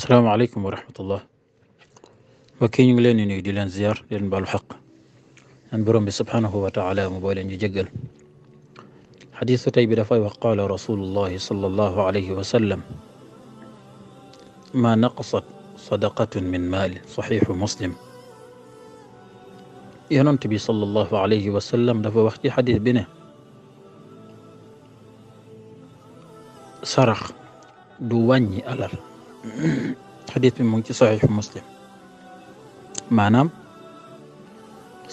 السلام عليكم ورحمة الله. وكي ñu ngi leen di nuyu di leen ziar di leen baalu xaq an borom bi subhanahu wa taala mu boole ñu jéggal xadiisu tey bi dafay wax qaala rasulullahi sallallahu alayhi wa sallam ma naqasat sadaqatun min maali saxiixu muslim. yonent bi sallallahu alayhi wa sallam dafa wax ci xadiis bi ne sarax du wàññi alal xadiis bi mu ngi ci saxiixu muslim. maanaam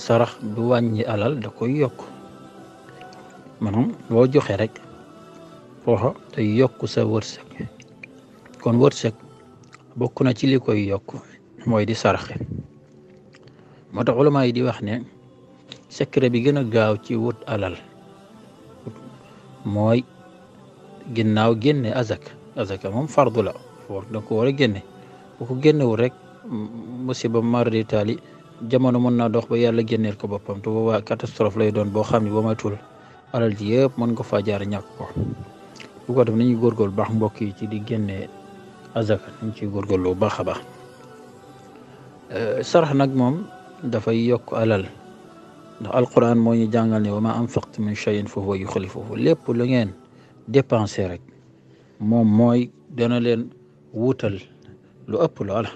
sarax du wàññi alal da koy yokk maanaam boo joxe rek foofa day yokk sa wërsëg kon wërsëg bokk na ci li koy yokk mooy di saraxe. moo tax ulama yi di wax ne secret bi gën a gaaw ci wut alal mooy ginnaaw génne azaka moom fardu la foofu da ko war a génne bu ko génnewul rek musiba mardi taali jamono mën naa dox ba yàlla génneel ko boppam te boobaa catastrophe lay doon boo xam ne ba matul alal ji yëpp mën nga faa jaar ñàkk ko. bu ko def nañuy góorgóorlu baax mbokk yi ci di génne azaka nañ ciy góorgóorlu bu baax a baax. sarax nag moom dafay yokk alal ndax alquran moo ñu jàngal ne wa ma anfaqtum min shay'in fa huwa yukhlifuhu lépp lu ngeen dépensé rek moom mooy dana leen wuutal lu ëpp loola.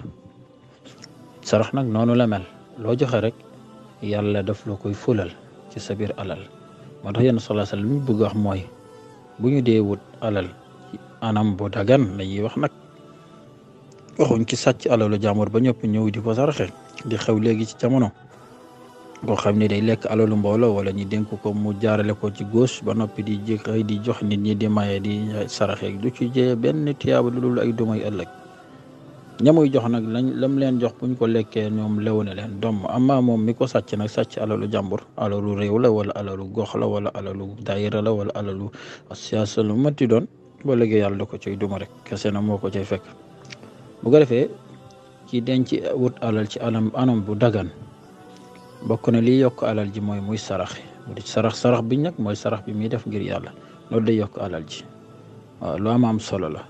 sarax nag noonu la mel loo joxe rek yàlla daf la koy fulal ci sa biir alal. moo tax yéen sallallahu alayhi wasallam li ñu bëgg wax mooy bu ñu dee wut alal ci anam bu dagan lañuy wax nag waxuñ ci sàcc alalu jàmbur ba ñëpp ñëw di ko saraxe di xew léegi ci jamono boo xam ne day lekk alalu mbooloo wala ñi dénk ko mu jaarale ko ci gauche ba noppi di jékay di jox nit ñi di maye di saraxe du ci jee benn tiyaaba lu dul ay dumay ëllëg. ñamuy jox nag lam leen jox buñ ko lekkee ñoom lew na leen doom amma moom mi ko sàcc nag sàcc alalu jàmbur alalu réew la wala alalu gox la wala alalu daayira la wala alalu siyaasa lu mënti doon boo léegi yàlla da ko cay duma rek kese na moo ko cay fekk. bu ko defee ci denc wut alal ci anam bu dagan bokk na liy yokk alal ji mooy muy sarax bu di sarax bi nag mooy sarax bi muy def ngir yàlla loolu day yokk alal ji waaw lu am solo la.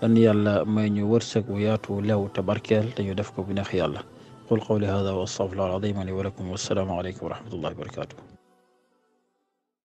dan yàlla may ñu wërsëg wu yaatu lew te barkeel te ñu def ko bu neex yàlla. qul qawli hada wa astaghfirullaah al-aziim li wa lakum wa assalaamu aleykum wa rahmatullahi wa barakatuh.